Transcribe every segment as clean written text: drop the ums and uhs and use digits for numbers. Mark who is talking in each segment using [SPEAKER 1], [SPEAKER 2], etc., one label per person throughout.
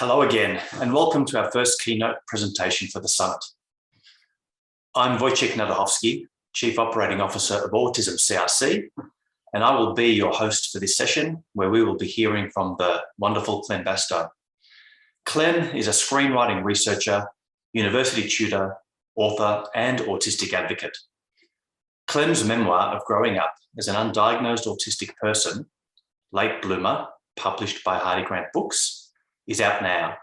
[SPEAKER 1] Hello again, and welcome to our first keynote presentation for the summit. I'm Wojciech Nadachowski, Chief Operating Officer of Autism CRC, and I will be your host for this session, where we will be hearing from the wonderful Clem Bastow. Clem is a screenwriting researcher, university tutor, author, and autistic advocate. Clem's memoir of growing up as an undiagnosed autistic person, Late Bloomer, published by Hardy Grant Books, is out now,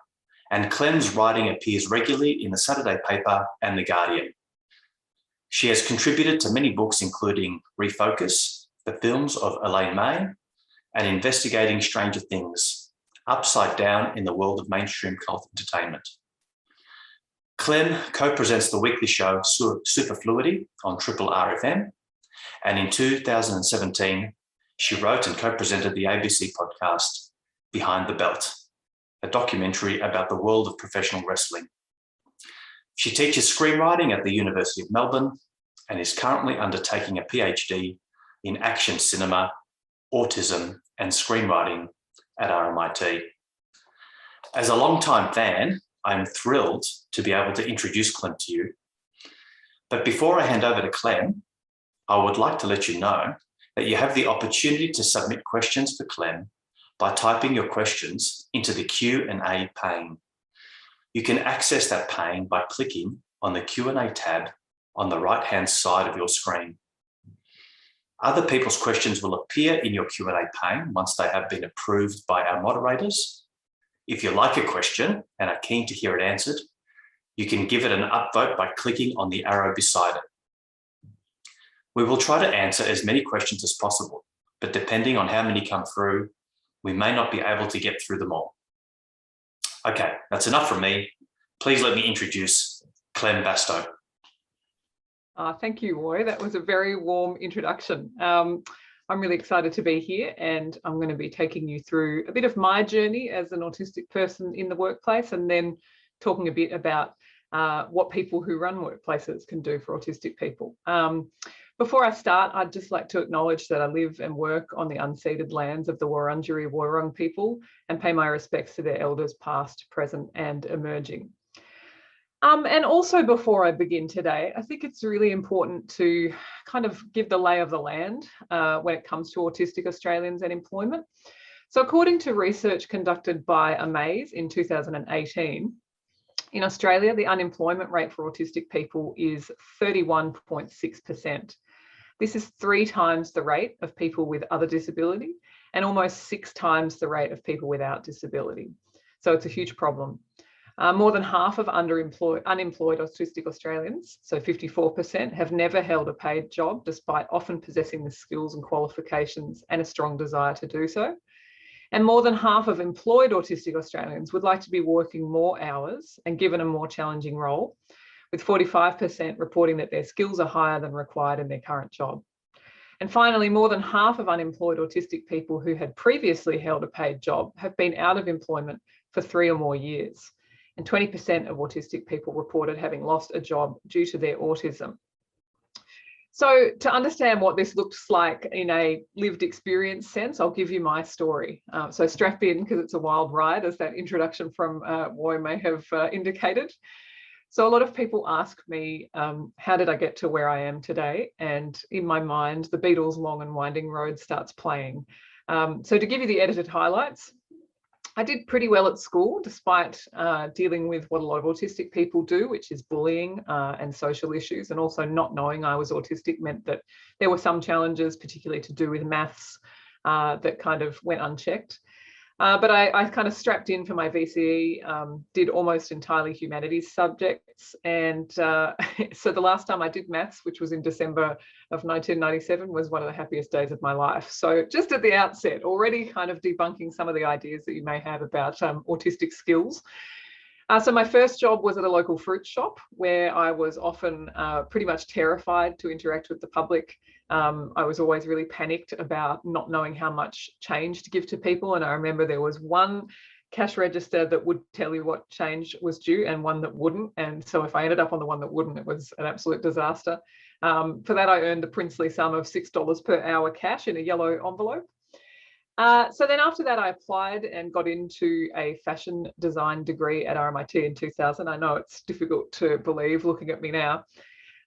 [SPEAKER 1] and Clem's writing appears regularly in the Saturday paper and The Guardian. She has contributed to many books, including Refocus, The Films of Elaine May, and Investigating Stranger Things, Upside Down in the World of Mainstream Cult Entertainment. Clem co-presents the weekly show Superfluity on Triple RFM, and in 2017, she wrote and co-presented the ABC podcast Behind the Belt, a documentary about the world of professional wrestling. She teaches screenwriting at the University of Melbourne and is currently undertaking a PhD in action cinema, autism, and screenwriting at RMIT. As a longtime fan, I'm thrilled to be able to introduce Clem to you. But before I hand over to Clem, I would like to let you know that you have the opportunity to submit questions for Clem by typing your questions into the Q&A pane. You can access that pane by clicking on the Q&A tab on the right-hand side of your screen. Other people's questions will appear in your Q&A pane once they have been approved by our moderators. If you like a question and are keen to hear it answered, you can give it an upvote by clicking on the arrow beside it. We will try to answer as many questions as possible, but depending on how many come through, we may not be able to get through them all. Okay, that's enough from me. Please let me introduce Clem Bastow.
[SPEAKER 2] Thank you, Roy. That was a very warm introduction. I'm really excited to be here, and I'm going to be taking you through a bit of my journey as an autistic person in the workplace, and then talking a bit about what people who run workplaces can do for autistic people. Before I start, I'd just like to acknowledge that I live and work on the unceded lands of the Wurundjeri Wurrung people and pay my respects to their elders past, present and emerging. And also before I begin today, I think it's really important to kind of give the lay of the land when it comes to autistic Australians and employment. So according to research conducted by Amaze in 2018, in Australia, the unemployment rate for autistic people is 31.6%. This is 3 times the rate of people with other disability and almost 6 times the rate of people without disability. So it's a huge problem. More than half of unemployed autistic Australians, so 54%, have never held a paid job, despite often possessing the skills and qualifications and a strong desire to do so. And more than half of employed autistic Australians would like to be working more hours and given a more challenging role, with 45% reporting that their skills are higher than required in their current job. And finally, more than half of unemployed autistic people who had previously held a paid job have been out of employment for 3 or more years. And 20% of autistic people reported having lost a job due to their autism. So to understand what this looks like in a lived experience sense, I'll give you my story. So strap in, because it's a wild ride, as that introduction from Roy may have indicated. So a lot of people ask me, how did I get to where I am today? And in my mind, the Beatles' Long and Winding Road starts playing. So to give you the edited highlights, I did pretty well at school, despite dealing with what a lot of autistic people do, which is bullying and social issues, and also not knowing I was autistic meant that there were some challenges, particularly to do with maths, that kind of went unchecked. But I kind of strapped in for my VCE, did almost entirely humanities subjects. And so the last time I did maths, which was in December of 1997, was one of the happiest days of my life. So just at the outset, already kind of debunking some of the ideas that you may have about autistic skills. So my first job was at a local fruit shop, where I was often pretty much terrified to interact with the public. I was always really panicked about not knowing how much change to give to people. And I remember there was one cash register that would tell you what change was due and one that wouldn't. And so if I ended up on the one that wouldn't, it was an absolute disaster. For that, I earned the princely sum of $6 per hour cash in a yellow envelope. So then after that, I applied and got into a fashion design degree at RMIT in 2000. I know it's difficult to believe looking at me now.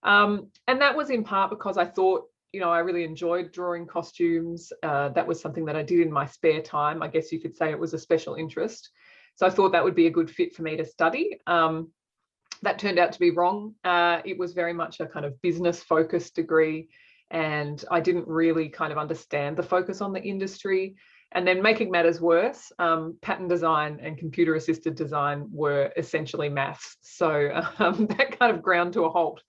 [SPEAKER 2] And that was in part because I thought, I really enjoyed drawing costumes. That was something that I did in my spare time. I guess you could say it was a special interest. So I thought that would be a good fit for me to study. That turned out to be wrong. It was very much a kind of business focused degree, and I didn't really kind of understand the focus on the industry. And then making matters worse, pattern design and computer assisted design were essentially maths. So that kind of ground to a halt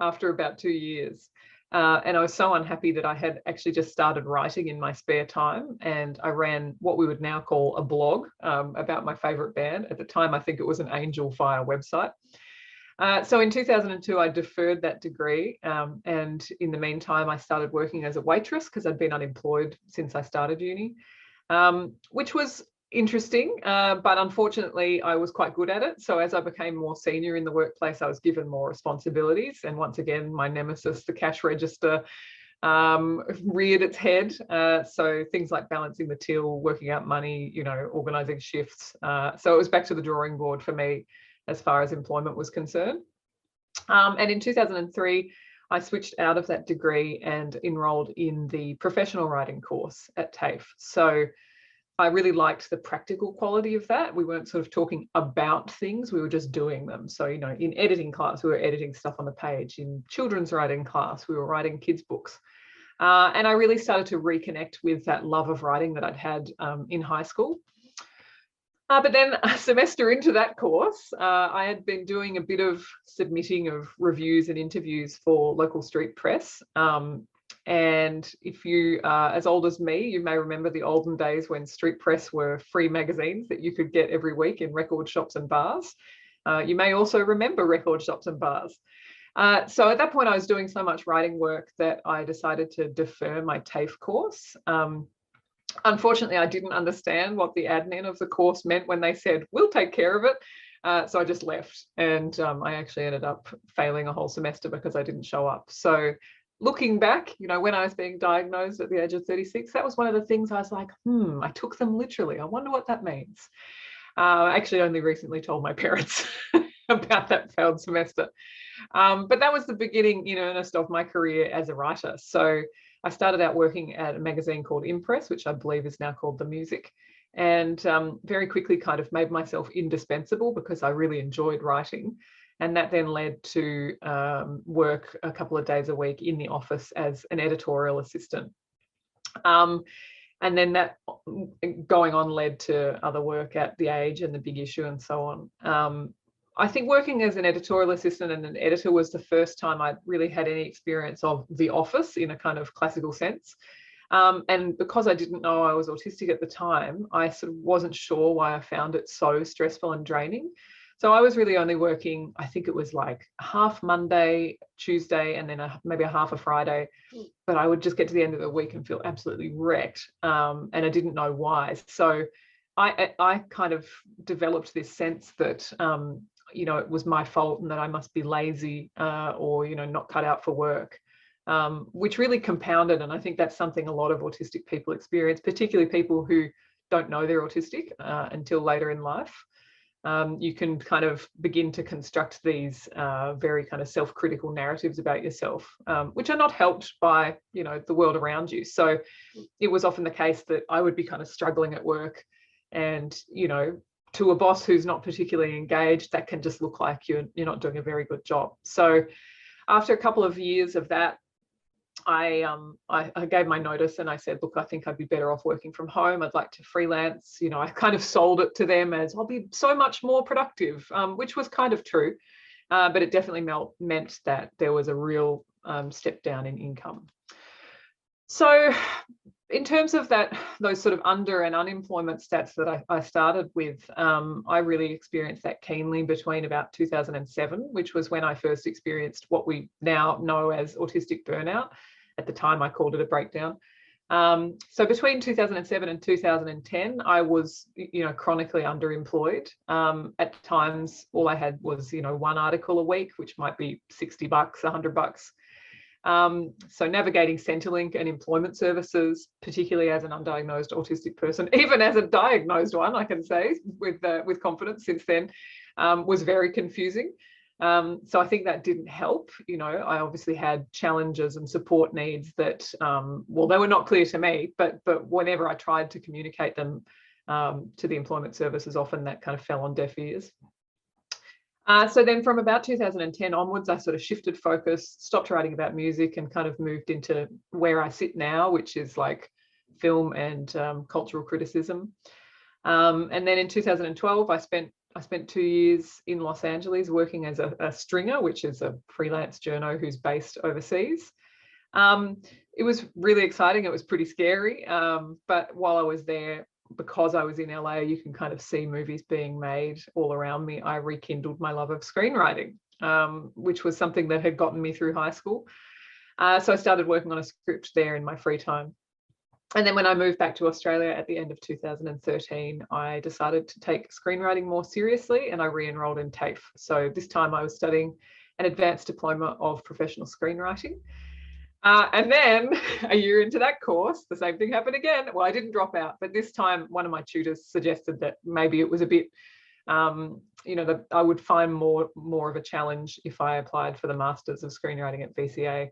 [SPEAKER 2] after about 2 years. And I was so unhappy that I had actually just started writing in my spare time, and I ran what we would now call a blog about my favorite band. At the time, I think it was an Angel Fire website. So in 2002, I deferred that degree. And in the meantime, I started working as a waitress because I'd been unemployed since I started uni, which was interesting. But unfortunately, I was quite good at it. So as I became more senior in the workplace, I was given more responsibilities. And once again, my nemesis, the cash register, reared its head. So things like balancing the till, working out money, organising shifts. So it was back to the drawing board for me as far as employment was concerned. And in 2003, I switched out of that degree and enrolled in the professional writing course at TAFE. So I really liked the practical quality of that. We weren't sort of talking about things, we were just doing them. So, in editing class, we were editing stuff on the page. In children's writing class, we were writing kids' books. And I really started to reconnect with that love of writing that I'd had in high school. But then a semester into that course, I had been doing a bit of submitting of reviews and interviews for local street press. And if you are as old as me, you may remember the olden days when street press were free magazines that you could get every week in record shops and bars. You may also remember record shops and bars. So at that point, I was doing so much writing work that I decided to defer my TAFE course. Unfortunately, I didn't understand what the admin of the course meant when they said, we'll take care of it. So I just left, and I actually ended up failing a whole semester because I didn't show up. So looking back, when I was being diagnosed at the age of 36, that was one of the things I was like, I took them literally. I wonder what that means. I actually only recently told my parents about that failed semester. But that was the beginning, in earnest, of my career as a writer. So I started out working at a magazine called Impress, which I believe is now called The Music, and very quickly kind of made myself indispensable because I really enjoyed writing. And that then led to work a couple of days a week in the office as an editorial assistant. And then that going on led to other work at The Age and The Big Issue and so on. I think working as an editorial assistant and an editor was the first time I really had any experience of the office in a kind of classical sense. And because I didn't know I was autistic at the time, I sort of wasn't sure why I found it so stressful and draining. So I was really only working, I think it was like half Monday, Tuesday, and then maybe a half a Friday. But I would just get to the end of the week and feel absolutely wrecked. And I didn't know why. So I kind of developed this sense that, it was my fault and that I must be lazy or, not cut out for work, which really compounded. And I think that's something a lot of autistic people experience, particularly people who don't know they're autistic until later in life. You can kind of begin to construct these very kind of self-critical narratives about yourself, which are not helped by, the world around you. So it was often the case that I would be kind of struggling at work and, to a boss who's not particularly engaged, that can just look like you're not doing a very good job. So after a couple of years of that, I gave my notice and I said, look, I think I'd be better off working from home. I'd like to freelance. I kind of sold it to them as I'll be so much more productive, which was kind of true. But it definitely meant that there was a real step down in income. So in terms of those sort of under and unemployment stats that I started with, I really experienced that keenly between about 2007, which was when I first experienced what we now know as autistic burnout. At the time, I called it a breakdown. So between 2007 and 2010, I was, chronically underemployed. At times, all I had was, one article a week, which might be $60, $100. So navigating Centrelink and employment services, particularly as an undiagnosed autistic person, even as a diagnosed one, I can say with confidence since then, was very confusing. So I think that didn't help. I obviously had challenges and support needs that, well, they were not clear to me, but whenever I tried to communicate them to the employment services, often that kind of fell on deaf ears. So then from about 2010 onwards, I sort of shifted focus, stopped writing about music and kind of moved into where I sit now, which is like film and cultural criticism. And then in 2012, I spent 2 years in Los Angeles working as a stringer, which is a freelance journo who's based overseas. It was really exciting. It was pretty scary. But while I was there, because I was in LA, you can kind of see movies being made all around me. I rekindled my love of screenwriting, which was something that had gotten me through high school. So I started working on a script there in my free time. And then when I moved back to Australia at the end of 2013, I decided to take screenwriting more seriously and I re-enrolled in TAFE. So this time I was studying an advanced diploma of professional screenwriting. And then a year into that course, the same thing happened again. Well, I didn't drop out, but this time one of my tutors suggested that maybe it was a bit, that I would find more of a challenge if I applied for the Masters of Screenwriting at VCA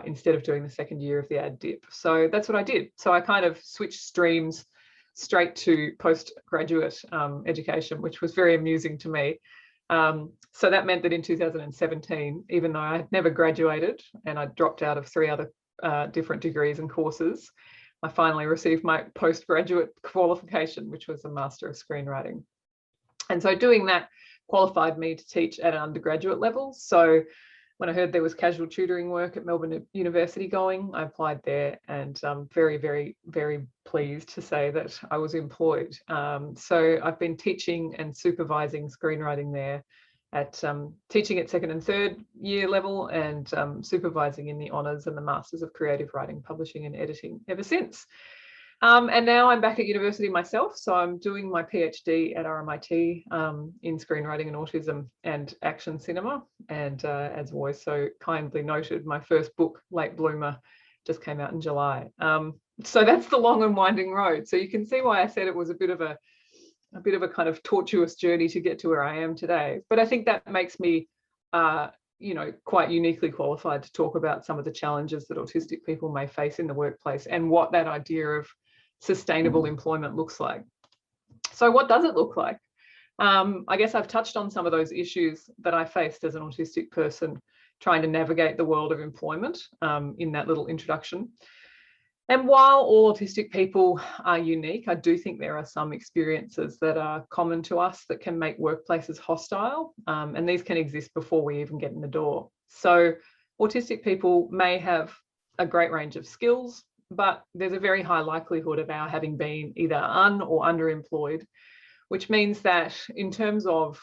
[SPEAKER 2] instead of doing the second year of the ad dip. So that's what I did. So I kind of switched streams straight to postgraduate education, which was very amusing to me. So that meant that in 2017, even though I had never graduated and I dropped out of 3 other different degrees and courses, I finally received my postgraduate qualification, which was a Master of Screenwriting. And so doing that qualified me to teach at an undergraduate level. So when I heard there was casual tutoring work at Melbourne University going, I applied there and I'm very, very, very pleased to say that I was employed. So I've been teaching and supervising screenwriting there at teaching at 2nd and 3rd year level and supervising in the honours and the Masters of Creative Writing, Publishing and Editing ever since. And now I'm back at university myself. So I'm doing my PhD at RMIT in screenwriting and autism and action cinema. And as Woj so kindly noted, my first book, Late Bloomer, just came out in July. So that's the long and winding road. So you can see why I said it was a bit of a kind of tortuous journey to get to where I am today. But I think that makes me quite uniquely qualified to talk about some of the challenges that autistic people may face in the workplace and what that idea of sustainable employment looks like. So what does it look like? I guess I've touched on some of those issues that I faced as an autistic person trying to navigate the world of employment in that little introduction. And while all autistic people are unique, I do think there are some experiences that are common to us that can make workplaces hostile, and these can exist before we even get in the door. So autistic people may have a great range of skills, but there's a very high likelihood of our having been either or underemployed, which means that in terms of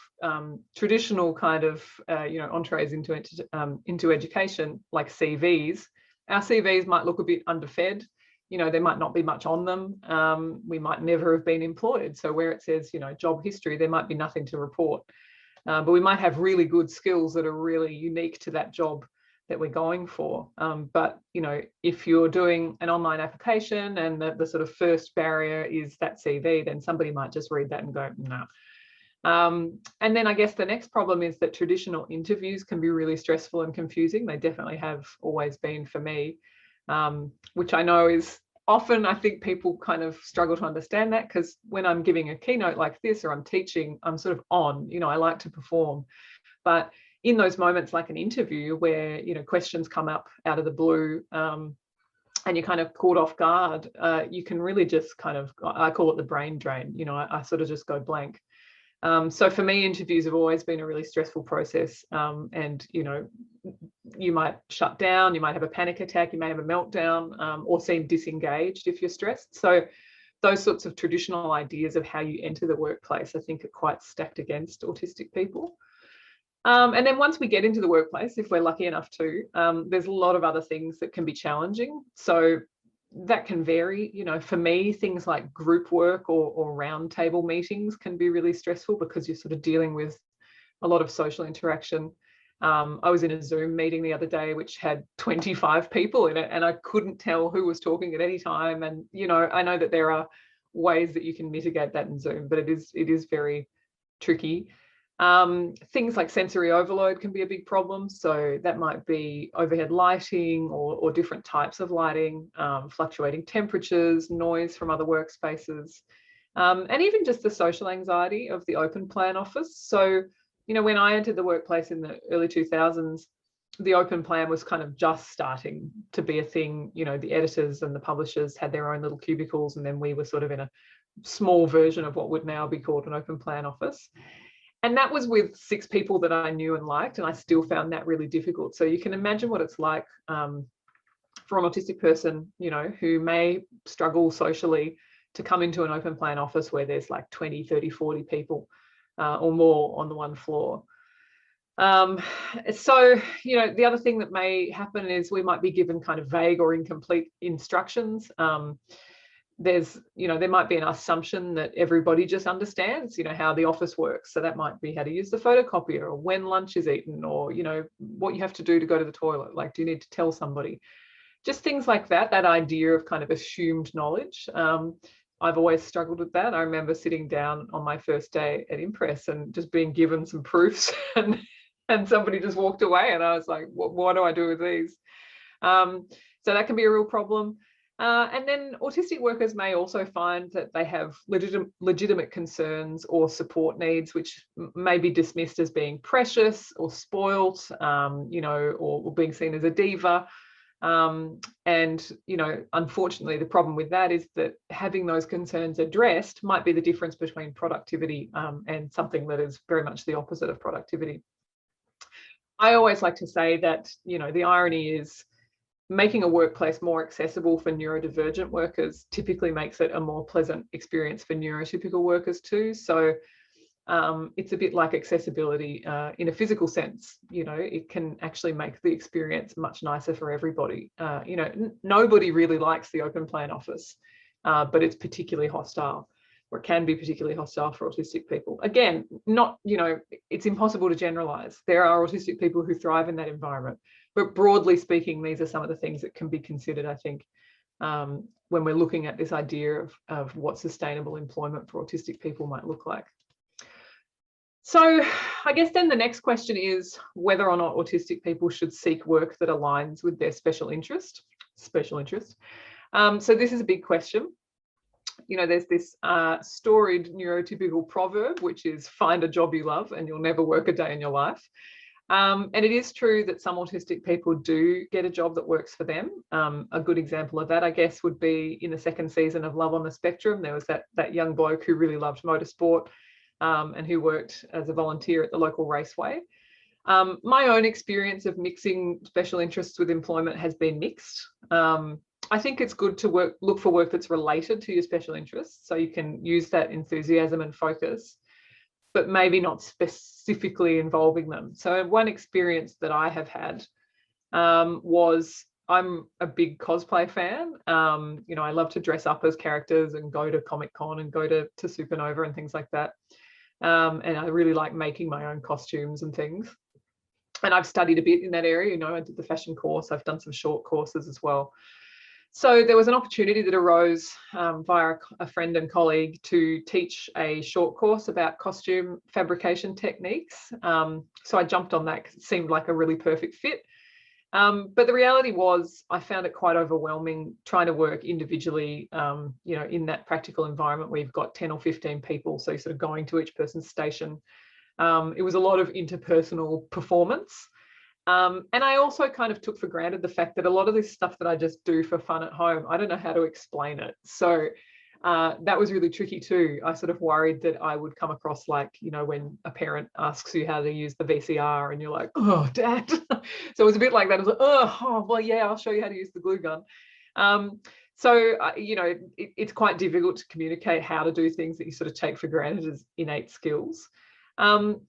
[SPEAKER 2] traditional kind of entrees into education, like CVs, our CVs might look a bit underfed. There might not be much on them. We might never have been employed. So where it says, job history, there might be nothing to report. But we might have really good skills that are really unique to that job that we're going for. But if you're doing an online application and the sort of first barrier is that CV, then somebody might just read that and go, no. And then I guess the next problem is that traditional interviews can be really stressful and confusing. They definitely have always been for me, which I know is often, I think people kind of struggle to understand that, because when I'm giving a keynote like this or I'm teaching, I'm sort of on, I like to perform. But in those moments like an interview where, questions come up out of the blue and you're kind of caught off guard, you can really just kind of, I call it the brain drain, I sort of just go blank. So for me, interviews have always been a really stressful process. And, you might shut down, you might have a panic attack, you may have a meltdown, or seem disengaged if you're stressed. So those sorts of traditional ideas of how you enter the workplace, I think, are quite stacked against autistic people. And then once we get into the workplace, if we're lucky enough to, there's a lot of other things that can be challenging. So that can vary. For me, things like group work or round table meetings can be really stressful because you're sort of dealing with a lot of social interaction. I was in a Zoom meeting the other day which had 25 people in it, and I couldn't tell who was talking at any time. And I know that there are ways that you can mitigate that in Zoom, but it is very tricky. Things like sensory overload can be a big problem. So that might be overhead lighting or different types of lighting, fluctuating temperatures, noise from other workspaces, and even just the social anxiety of the open plan office. So, when I entered the workplace in the early 2000s, the open plan was kind of just starting to be a thing. The editors and the publishers had their own little cubicles, and then we were sort of in a small version of what would now be called an open plan office. And that was with 6 people that I knew and liked, and I still found that really difficult. So you can imagine what it's like for an autistic person, who may struggle socially to come into an open plan office where there's like 20, 30, 40 people or more on the one floor. So, the other thing that may happen is we might be given kind of vague or incomplete instructions. There might be an assumption that everybody just understands, how the office works. So that might be how to use the photocopier, or when lunch is eaten, or, what you have to do to go to the toilet. Like, do you need to tell somebody? Just things like that idea of kind of assumed knowledge. I've always struggled with that. I remember sitting down on my first day at Impress and just being given some proofs and somebody just walked away, and I was like, what do I do with these? So that can be a real problem. And then autistic workers may also find that they have legitimate concerns or support needs, which may be dismissed as being precious or spoilt, or being seen as a diva. And, unfortunately, the problem with that is that having those concerns addressed might be the difference between productivity and something that is very much the opposite of productivity. I always like to say that, the irony is making a workplace more accessible for neurodivergent workers typically makes it a more pleasant experience for neurotypical workers too. So it's a bit like accessibility in a physical sense. It can actually make the experience much nicer for everybody. Nobody really likes the open plan office, but it's particularly hostile, or it can be particularly hostile for autistic people. Again, it's impossible to generalize. There are autistic people who thrive in that environment, but broadly speaking, these are some of the things that can be considered, I think, when we're looking at this idea of what sustainable employment for autistic people might look like. So I guess then the next question is whether or not autistic people should seek work that aligns with their special interest. So this is a big question. There's this storied neurotypical proverb, which is find a job you love and you'll never work a day in your life. And it is true that some autistic people do get a job that works for them. A good example of that, I guess, would be in the 2nd season of Love on the Spectrum. There was that young bloke who really loved motorsport and who worked as a volunteer at the local raceway. My own experience of mixing special interests with employment has been mixed. I think it's good to look for work that's related to your special interests, so you can use that enthusiasm and focus, but maybe not specifically involving them. So one experience that I have had was, I'm a big cosplay fan. I love to dress up as characters and go to Comic-Con and go to Supernova and things like that. And I really like making my own costumes and things. And I've studied a bit in that area. I did the fashion course. I've done some short courses as well. So there was an opportunity that arose via a friend and colleague to teach a short course about costume fabrication techniques. So I jumped on that because it seemed like a really perfect fit. But the reality was I found it quite overwhelming trying to work individually, in that practical environment where you've got 10 or 15 people. So you're sort of going to each person's station. It was a lot of interpersonal performance. And I also kind of took for granted the fact that a lot of this stuff that I just do for fun at home, I don't know how to explain it. So that was really tricky too. I sort of worried that I would come across like, when a parent asks you how to use the VCR and you're like, oh, Dad. So it was a bit like that. I was like, oh, well, yeah, I'll show you how to use the glue gun. It's quite difficult to communicate how to do things that you sort of take for granted as innate skills. In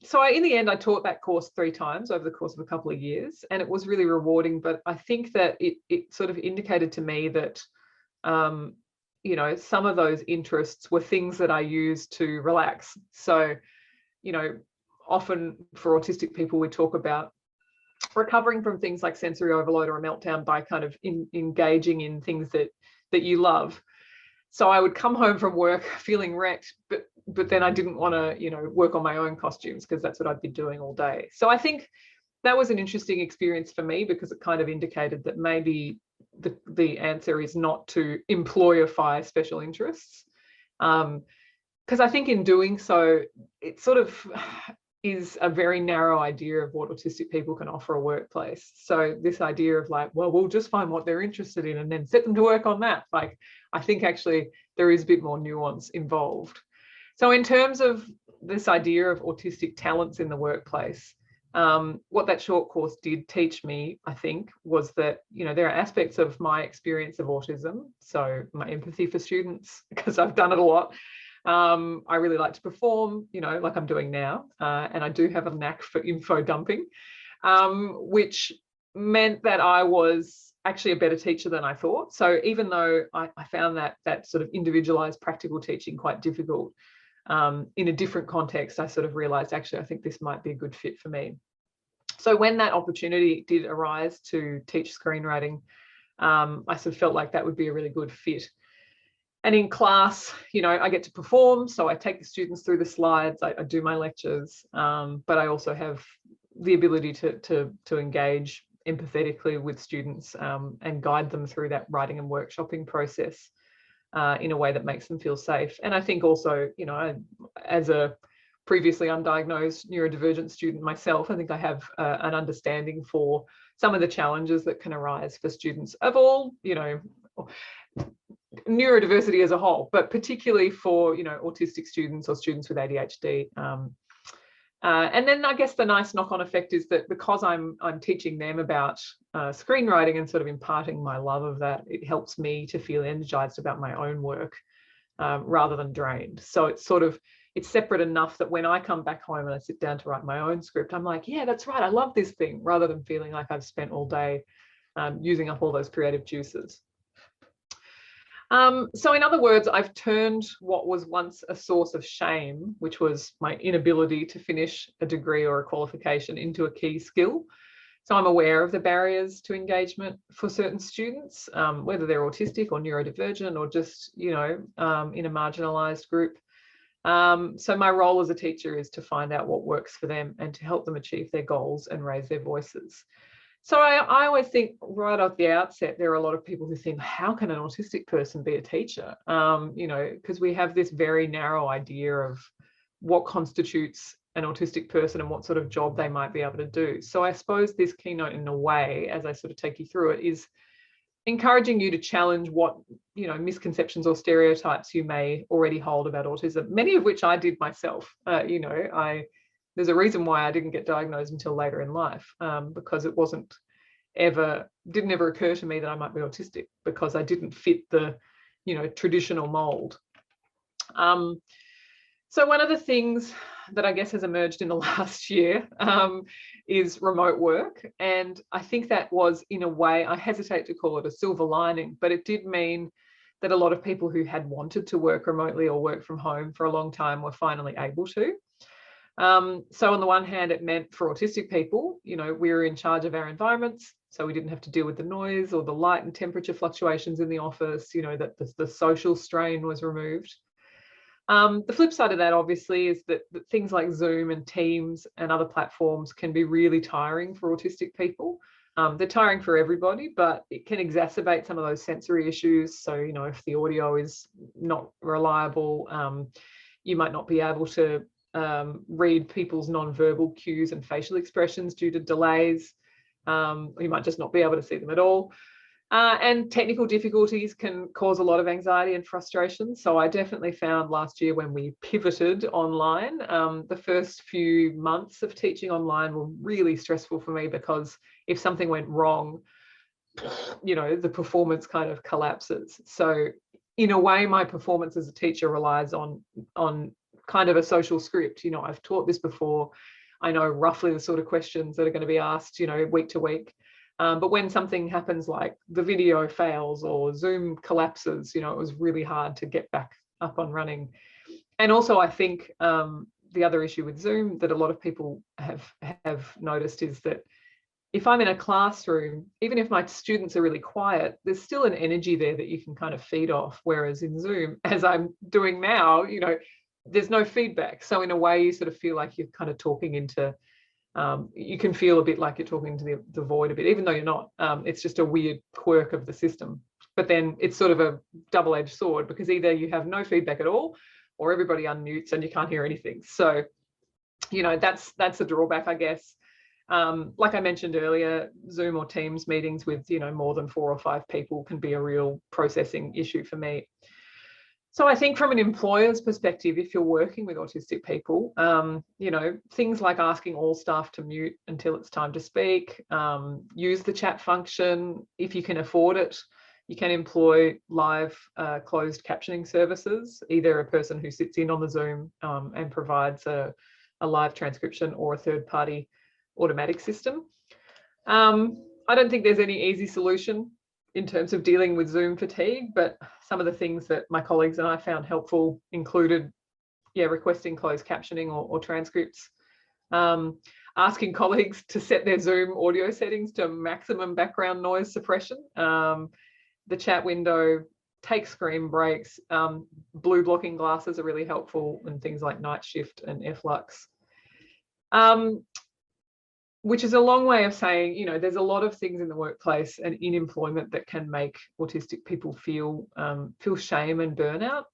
[SPEAKER 2] the end, I taught that course 3 times over the course of a couple of years, and it was really rewarding. But I think that it sort of indicated to me that, some of those interests were things that I used to relax. So, often for autistic people, we talk about recovering from things like sensory overload or a meltdown by kind of engaging in things that you love. So I would come home from work feeling wrecked, but then I didn't want to, you know, work on my own costumes because that's what I'd be doing all day. So I think that was an interesting experience for me because it kind of indicated that maybe the answer is not to employify special interests. Because I think in doing so, it sort of is a very narrow idea of what autistic people can offer a workplace. So this idea of like, well, we'll just find what they're interested in and then set them to work on that. Like, I think actually there is a bit more nuance involved. So in terms of this idea of autistic talents in the workplace, what that short course did teach me, I think, was that, you know, there are aspects of my experience of autism, so my empathy for students, because I've done it a lot. I really like to perform, you know, like I'm doing now, and I do have a knack for info dumping, which meant that I was actually a better teacher than I thought. So even though I found that sort of individualized practical teaching quite difficult, in a different context, I sort of realized, actually, I think this might be a good fit for me. So when that opportunity did arise to teach screenwriting, I sort of felt like that would be a really good fit. And in class, you know, I get to perform. So I take the students through the slides, I do my lectures, but I also have the ability to engage empathetically with students and guide them through that writing and workshopping process in a way that makes them feel safe. And I think also, you know, as a previously undiagnosed neurodivergent student myself, I think I have an understanding for some of the challenges that can arise for students of all, you know, neurodiversity as a whole, but particularly for, you know, autistic students or students with ADHD. And then I guess the nice knock-on effect is that because I'm teaching them about screenwriting and sort of imparting my love of that, it helps me to feel energized about my own work rather than drained. So it's separate enough that when I come back home and I sit down to write my own script, I'm like, yeah, that's right, I love this thing, rather than feeling like I've spent all day using up all those creative juices. So in other words, I've turned what was once a source of shame, which was my inability to finish a degree or a qualification, into a key skill. So I'm aware of the barriers to engagement for certain students, whether they're autistic or neurodivergent or just, you know, in a marginalised group. So my role as a teacher is to find out what works for them and to help them achieve their goals and raise their voices. So I always think right at the outset, there are a lot of people who think, how can an autistic person be a teacher? You know, because we have this very narrow idea of what constitutes an autistic person and what sort of job they might be able to do. So I suppose this keynote, in a way, as I sort of take you through it, is encouraging you to challenge what, you know, misconceptions or stereotypes you may already hold about autism, many of which I did myself. You know, there's a reason why I didn't get diagnosed until later in life, because it didn't ever occur to me that I might be autistic, because I didn't fit the, you know, traditional mold. So one of the things that I guess has emerged in the last year is remote work. And I think that was, in a way, I hesitate to call it a silver lining, but it did mean that a lot of people who had wanted to work remotely or work from home for a long time were finally able to. So on the one hand, it meant for autistic people, you know, we were in charge of our environments, so we didn't have to deal with the noise or the light and temperature fluctuations in the office, you know, that the social strain was removed. The flip side of that, obviously, is that things like Zoom and Teams and other platforms can be really tiring for autistic people. They're tiring for everybody, but it can exacerbate some of those sensory issues. So, you know, if the audio is not reliable, you might not be able to read people's non-verbal cues and facial expressions due to delays. You might just not be able to see them at all. And technical difficulties can cause a lot of anxiety and frustration. So I definitely found last year, when we pivoted online, the first few months of teaching online were really stressful for me, because if something went wrong, you know, the performance kind of collapses. So in a way, my performance as a teacher relies on kind of a social script. You know, I've taught this before. I know roughly the sort of questions that are going to be asked, you know, week to week. But when something happens, like the video fails or Zoom collapses, you know, it was really hard to get back up and running. And also, I think the other issue with Zoom that a lot of people have noticed is that if I'm in a classroom, even if my students are really quiet, there's still an energy there that you can kind of feed off. Whereas in Zoom, as I'm doing now, there's no feedback. So in a way, you sort of feel like you're kind of talking into, you can feel a bit like you're talking to the void a bit, even though you're not. It's just a weird quirk of the system. But then it's sort of a double-edged sword, because either you have no feedback at all, or everybody unmutes and you can't hear anything. So, that's a drawback, I guess. Like I mentioned earlier, Zoom or Teams meetings with, more than 4 or 5 people can be a real processing issue for me. So I think from an employer's perspective, if you're working with autistic people, things like asking all staff to mute until it's time to speak, use the chat function. If you can afford it, you can employ live closed captioning services, either a person who sits in on the Zoom and provides a live transcription, or a third-party automatic system. I don't think there's any easy solution in terms of dealing with Zoom fatigue, but some of the things that my colleagues and I found helpful included, requesting closed captioning or transcripts, asking colleagues to set their Zoom audio settings to maximum background noise suppression, the chat window, take screen breaks, blue blocking glasses are really helpful, and things like night shift and F-lux. Which is a long way of saying, there's a lot of things in the workplace and in employment that can make autistic people feel shame and burnout.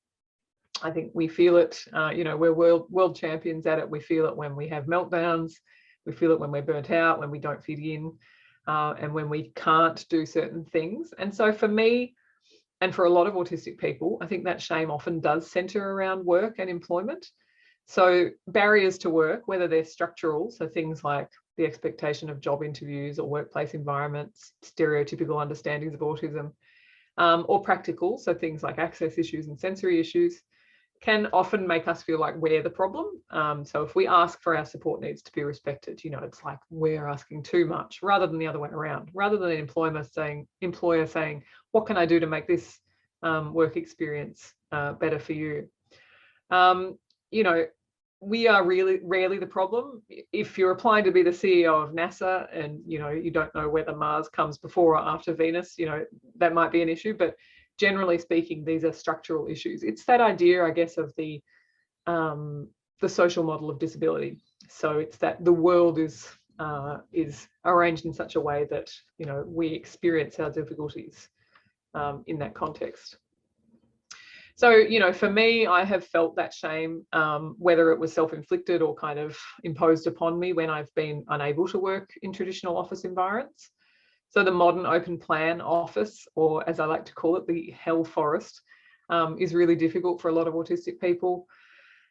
[SPEAKER 2] I think we feel it, we're world champions at it. We feel it when we have meltdowns. We feel it when we're burnt out, when we don't fit in, and when we can't do certain things. And so for me, and for a lot of autistic people, I think that shame often does centre around work and employment. So barriers to work, whether they're structural, so things like the expectation of job interviews or workplace environments, stereotypical understandings of autism, or practical, so things like access issues and sensory issues, can often make us feel like we're the problem. So if we ask for our support needs to be respected, it's like we're asking too much, rather than the other way around, rather than an employer saying, what can I do to make this work experience better for you? We are really rarely the problem. If you're applying to be the CEO of NASA and, you don't know whether Mars comes before or after Venus, that might be an issue. But generally speaking, these are structural issues. It's that idea, I guess, of the social model of disability. So it's that the world is arranged in such a way that, we experience our difficulties in that context. So, for me, I have felt that shame, whether it was self-inflicted or kind of imposed upon me when I've been unable to work in traditional office environments. So the modern open plan office, or as I like to call it, the hell forest, is really difficult for a lot of autistic people.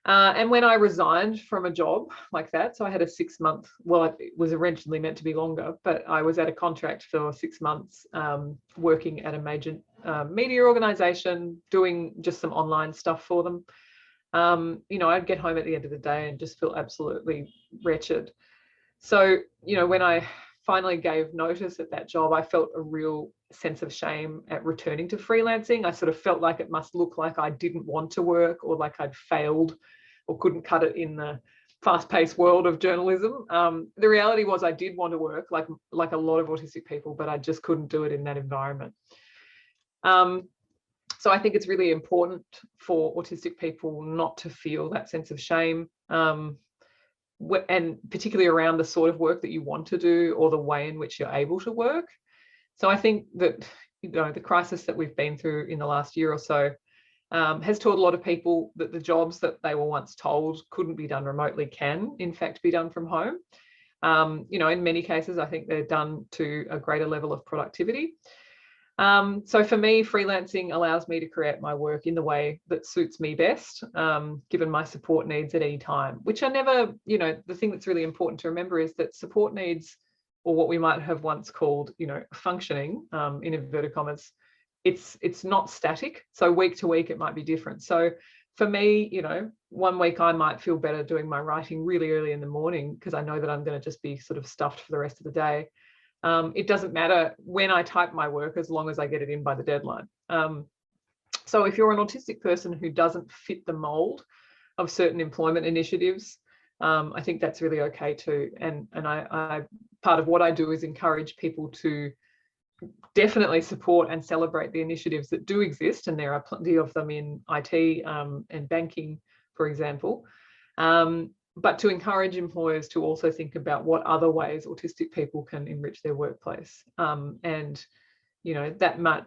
[SPEAKER 2] And when I resigned from a job like that, so I had a 6-month, well, it was originally meant to be longer, but I was at a contract for 6 months working at a major media organisation, doing just some online stuff for them. I'd get home at the end of the day and just feel absolutely wretched. So, when I finally gave notice at that job, I felt a real sense of shame at returning to freelancing. I sort of felt like it must look like I didn't want to work, or like I'd failed or couldn't cut it in the fast-paced world of journalism. The reality was I did want to work like a lot of autistic people, but I just couldn't do it in that environment. So I think it's really important for autistic people not to feel that sense of shame, and particularly around the sort of work that you want to do or the way in which you're able to work. So I think that, the crisis that we've been through in the last year or so has taught a lot of people that the jobs that they were once told couldn't be done remotely can, in fact, be done from home. In many cases, I think they're done to a greater level of productivity. So for me, freelancing allows me to create my work in the way that suits me best, given my support needs at any time, which are never, the thing that's really important to remember is that support needs, or what we might have once called, functioning, in inverted commas, it's not static. So week to week, it might be different. So for me, 1 week I might feel better doing my writing really early in the morning because I know that I'm going to just be sort of stuffed for the rest of the day. It doesn't matter when I type my work as long as I get it in by the deadline. So if you're an autistic person who doesn't fit the mold of certain employment initiatives, I think that's really okay too. And I part of what I do is encourage people to definitely support and celebrate the initiatives that do exist, and there are plenty of them in IT and banking, for example. But to encourage employers to also think about what other ways autistic people can enrich their workplace. And, you know, that might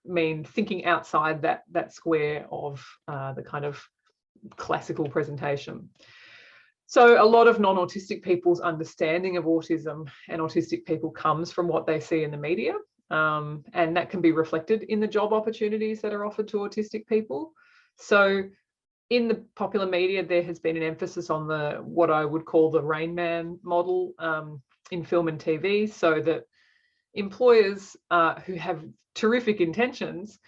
[SPEAKER 2] mean thinking outside that square of the kind of classical presentation. So a lot of non-autistic people's understanding of autism and autistic people comes from what they see in the media. And that can be reflected in the job opportunities that are offered to autistic people. So in the popular media, there has been an emphasis on what I would call the Rain Man model in film and TV, so that employers who have terrific intentions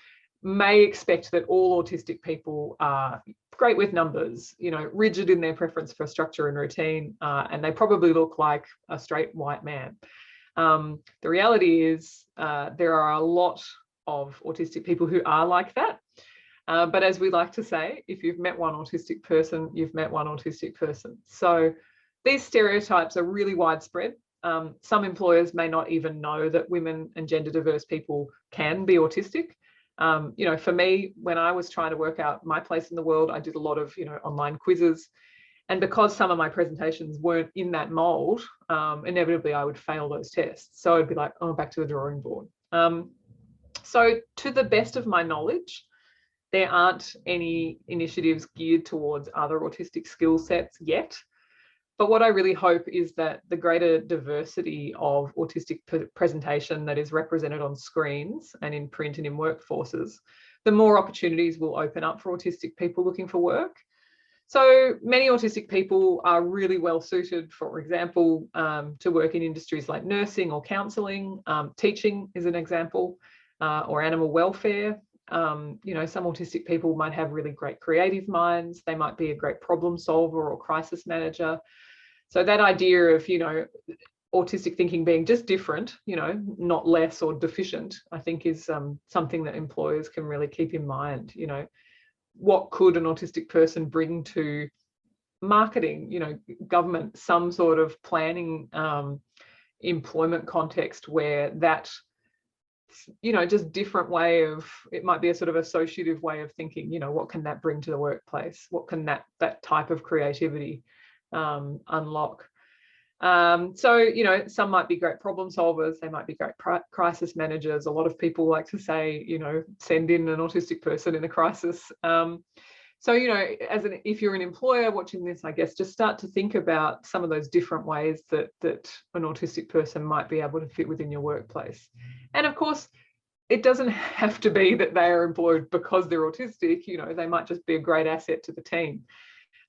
[SPEAKER 2] may expect that all autistic people are great with numbers, you know, rigid in their preference for structure and routine, and they probably look like a straight white man. The reality is there are a lot of autistic people who are like that. But as we like to say, if you've met one autistic person, you've met one autistic person. So these stereotypes are really widespread. Some employers may not even know that women and gender diverse people can be autistic. You know, for me, when I was trying to work out my place in the world, I did a lot of, you know, online quizzes. And because some of my presentations weren't in that mold, inevitably I would fail those tests. So I'd be like, oh, back to the drawing board. So to the best of my knowledge, there aren't any initiatives geared towards other autistic skill sets yet. But what I really hope is that the greater diversity of autistic presentation that is represented on screens and in print and in workforces, the more opportunities will open up for autistic people looking for work. So many autistic people are really well suited, for example, to work in industries like nursing or counselling. Teaching is an example, or animal welfare. You know, some autistic people might have really great creative minds. They might be a great problem solver or crisis manager. So that idea of, you know, autistic thinking being just different, you know, not less or deficient, I think is something that employers can really keep in mind. You know, what could an autistic person bring to marketing, you know, government, some sort of planning, employment context where that, you know, just different way of, it might be a sort of associative way of thinking, you know, what can that bring to the workplace? What can that type of creativity unlock? So, you know, some might be great problem solvers, they might be great crisis managers. A lot of people like to say, you know, send in an autistic person in a crisis. So, you know, if you're an employer watching this, I guess just start to think about some of those different ways that an autistic person might be able to fit within your workplace. And of course, it doesn't have to be that they are employed because they're autistic. You know, they might just be a great asset to the team.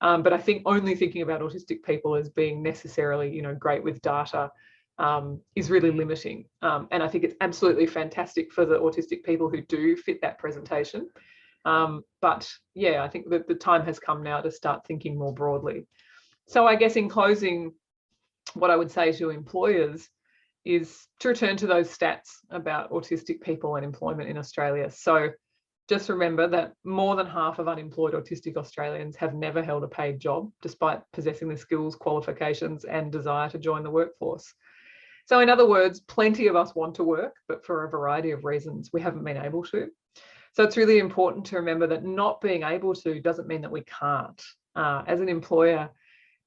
[SPEAKER 2] But I think only thinking about autistic people as being necessarily, you know, great with data is really limiting. And I think it's absolutely fantastic for the autistic people who do fit that presentation. But yeah, I think that the time has come now to start thinking more broadly. So I guess in closing, what I would say to employers is to return to those stats about autistic people and employment in Australia. So just remember that more than half of unemployed autistic Australians have never held a paid job, despite possessing the skills, qualifications, and desire to join the workforce. So in other words, plenty of us want to work, but for a variety of reasons, we haven't been able to. So it's really important to remember that not being able to doesn't mean that we can't. As an employer,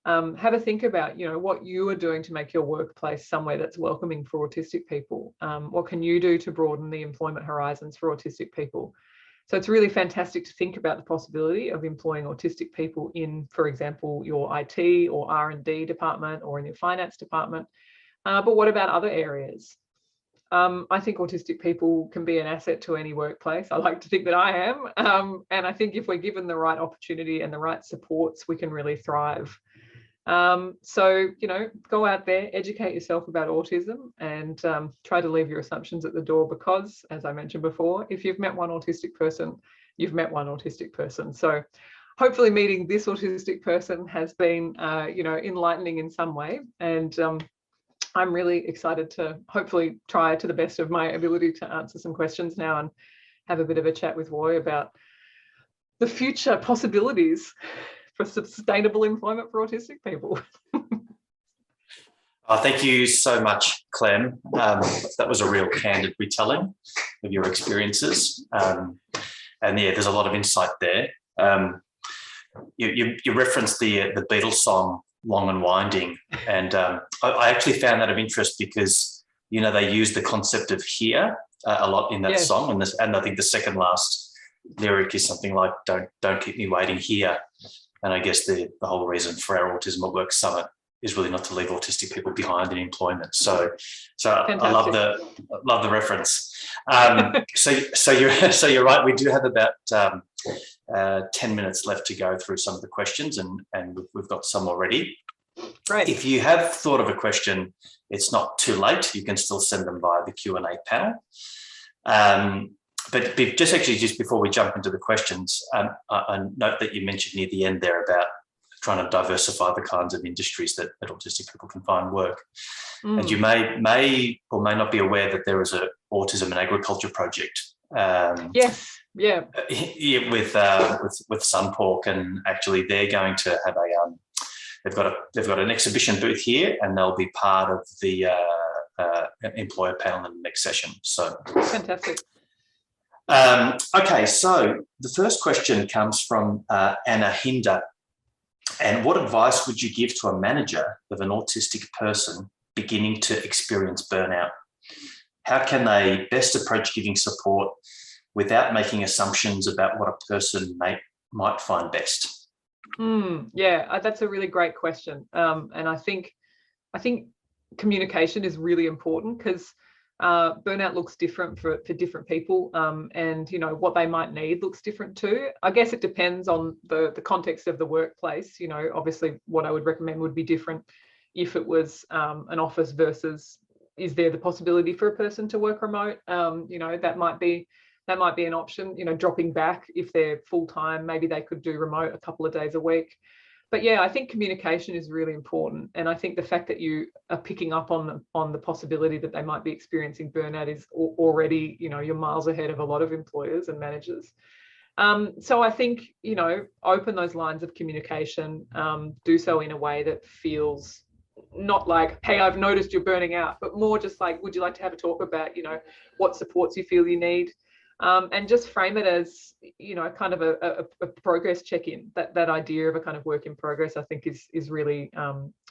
[SPEAKER 2] have a think about, you know, what you are doing to make your workplace somewhere that's welcoming for autistic people. What can you do to broaden the employment horizons for autistic people? So it's really fantastic to think about the possibility of employing autistic people in, for example, your IT or R&D department or in your finance department. But what about other areas? I think autistic people can be an asset to any workplace. I like to think that I am. And I think if we're given the right opportunity and the right supports, we can really thrive. So, you know, go out there, educate yourself about autism and try to leave your assumptions at the door because, as I mentioned before, if you've met one autistic person, you've met one autistic person. So hopefully meeting this autistic person has been, you know, enlightening in some way. And I'm really excited to hopefully try to the best of my ability to answer some questions now and have a bit of a chat with Roy about the future possibilities for sustainable employment for autistic people.
[SPEAKER 1] Thank you so much, Clem. That was a real candid retelling of your experiences. And yeah, there's a lot of insight there. You referenced the Beatles song, Long and Winding. And I actually found that of interest because, you know, they use the concept of here a lot in that
[SPEAKER 2] Yes.
[SPEAKER 1] song. And I think the second last lyric is something like, don't keep me waiting here. And I guess the whole reason for our Autism at Work Summit is really not to leave autistic people behind in employment. So I love the reference. So you're right. We do have about 10 minutes left to go through some of the questions, and we've got some already.
[SPEAKER 2] Right.
[SPEAKER 1] If you have thought of a question, it's not too late. You can still send them via the Q&A panel. But just before we jump into the questions, I note that you mentioned near the end there about trying to diversify the kinds of industries that autistic people can find work. And you may or may not be aware that there is an Autism and Agriculture project.
[SPEAKER 2] Yes, yeah.
[SPEAKER 1] With Sunpork, and actually they're going to have they've got an exhibition booth here, and they'll be part of the employer panel in the next session. So
[SPEAKER 2] fantastic.
[SPEAKER 1] Okay, so the first question comes from Anna Hinder. And what advice would you give to a manager of an autistic person beginning to experience burnout? How can they best approach giving support without making assumptions about what a person might find best?
[SPEAKER 2] Yeah, that's a really great question. And I think communication is really important, because burnout looks different for different people, and you know what they might need looks different too. I guess it depends on the context of the workplace. You know, obviously what I would recommend would be different if it was an office versus is there the possibility for a person to work remote. You know, that might be an option. You know, dropping back if they're full-time, maybe they could do remote a couple of days a week. But yeah, I think communication is really important. And I think the fact that you are picking up on the possibility that they might be experiencing burnout is already, you know, you're miles ahead of a lot of employers and managers. So I think, you know, open those lines of communication, do so in a way that feels not like, hey, I've noticed you're burning out, but more just like, would you like to have a talk about, you know, what supports you feel you need? And just frame it as, you know, kind of a progress check-in. That idea of a kind of work in progress, I think, is really,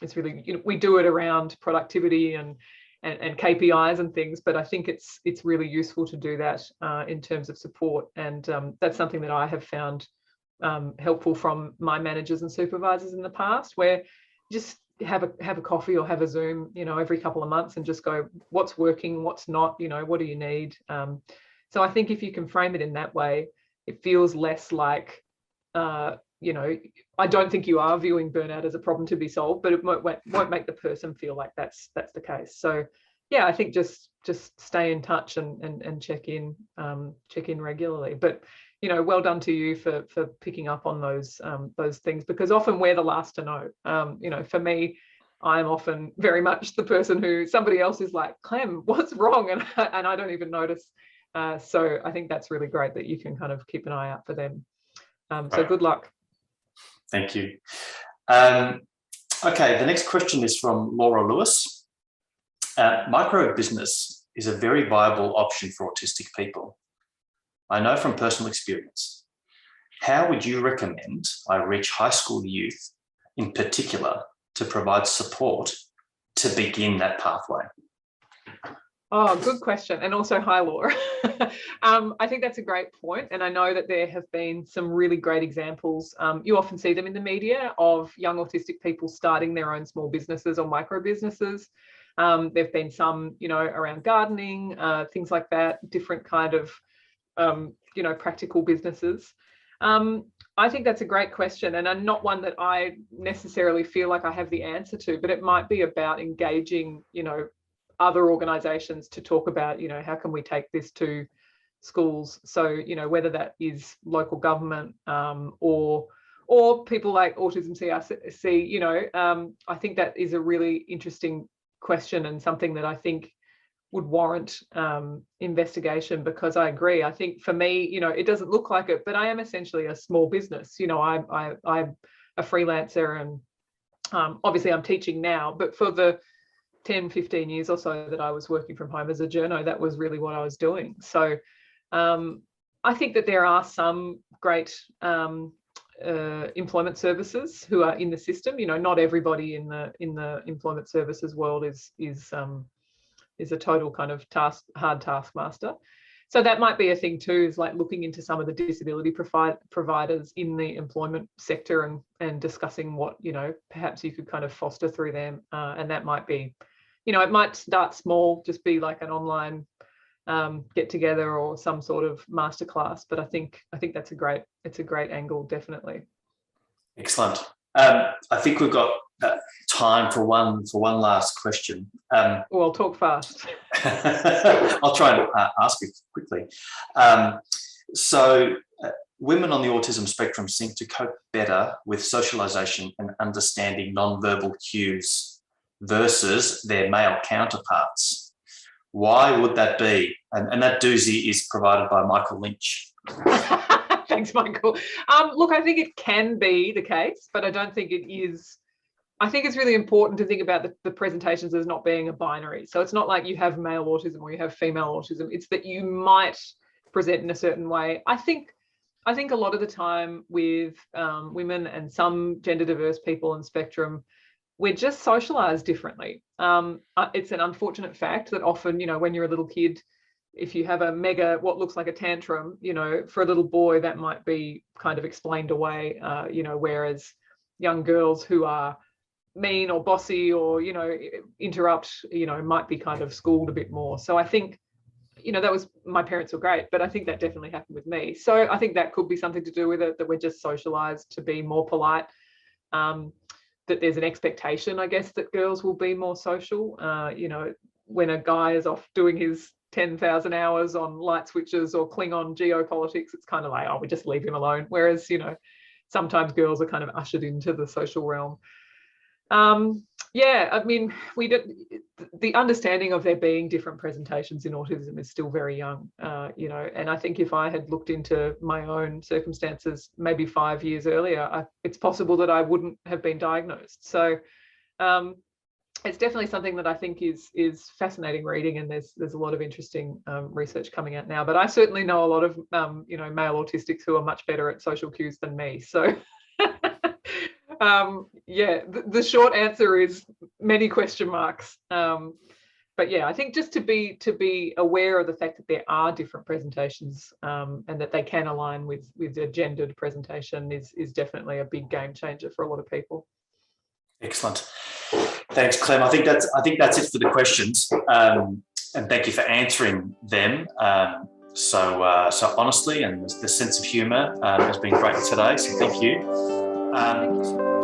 [SPEAKER 2] it's really, you know, we do it around productivity and KPIs and things, but I think it's really useful to do that in terms of support. And that's something that I have found helpful from my managers and supervisors in the past, where just have a coffee or have a Zoom, you know, every couple of months and just go, what's working, what's not, you know, what do you need? So I think if you can frame it in that way, it feels less like, you know, I don't think you are viewing burnout as a problem to be solved, but it won't make the person feel like that's the case. So yeah, I think just stay in touch and check in regularly. But you know, well done to you for picking up on those things, because often we're the last to know. You know, for me, I'm often very much the person who somebody else is like, Clem, what's wrong? And I don't even notice. So I think that's really great that you can kind of keep an eye out for them. So good luck.
[SPEAKER 1] Thank you. Okay, the next question is from Laura Lewis. Micro business is a very viable option for autistic people. I know from personal experience. How would you recommend I reach high school youth in particular to provide support to begin that pathway?
[SPEAKER 2] Oh, good question. And also, hi, Laura. I think that's a great point. And I know that there have been some really great examples. You often see them in the media of young autistic people starting their own small businesses or micro businesses. There've been some, you know, around gardening, things like that, different kind of, you know, practical businesses. I think that's a great question, and not one that I necessarily feel like I have the answer to, but it might be about engaging, you know, other organizations to talk about, you know, how can we take this to schools? So, you know, whether that is local government or people like Autism CRC, you know, I think that is a really interesting question and something that I think would warrant investigation, because I agree. I think for me, you know, it doesn't look like it, but I am essentially a small business. You know, I'm a freelancer, and obviously I'm teaching now, but for the 10, 15 years or so that I was working from home as a journo, that was really what I was doing. So I think that there are some great employment services who are in the system. You know, not everybody in the employment services world is a total kind of hard taskmaster. So that might be a thing too, is like looking into some of the disability providers in the employment sector and discussing what, you know, perhaps you could kind of foster through them. And that might be, you know, it might start small, just be like an online get together or some sort of masterclass. But I think it's a great angle, definitely.
[SPEAKER 1] Excellent. I think we've got time for one last question.
[SPEAKER 2] Well, talk fast.
[SPEAKER 1] I'll try and ask it quickly. So women on the autism spectrum seem to cope better with socialisation and understanding non-verbal cues versus their male counterparts. Why would that be? And that doozy is provided by Michael Lynch.
[SPEAKER 2] Thanks, Michael. Look, I think it can be the case, but I don't think it is. I think it's really important to think about the presentations as not being a binary. So it's not like you have male autism or you have female autism. It's that you might present in a certain way. I think a lot of the time with women and some gender diverse people on spectrum, we're just socialized differently. It's an unfortunate fact that often, you know, when you're a little kid, if you have what looks like a tantrum, you know, for a little boy, that might be kind of explained away, you know, whereas young girls who are mean or bossy or, you know, interrupt, you know, might be kind of schooled a bit more. So I think, you know, my parents were great, but I think that definitely happened with me. So I think that could be something to do with it, that we're just socialized to be more polite, that there's an expectation, I guess, that girls will be more social. You know, when a guy is off doing his 10,000 hours on light switches or Klingon geopolitics, it's kind of like, oh, we just leave him alone. Whereas, you know, sometimes girls are kind of ushered into the social realm. Yeah, I mean, the understanding of there being different presentations in autism is still very young, you know, and I think if I had looked into my own circumstances maybe 5 years earlier, it's possible that I wouldn't have been diagnosed. So it's definitely something that I think is fascinating reading, and there's a lot of interesting research coming out now. But I certainly know a lot of you know, male autistics who are much better at social cues than me. So yeah, the short answer is many question marks. But yeah, I think just to be aware of the fact that there are different presentations and that they can align with a gendered presentation is definitely a big game changer for a lot of people. Excellent.
[SPEAKER 1] Thanks, Clem. I think that's it for the questions, and thank you for answering them so honestly, and the sense of humour has been great today. So thank you.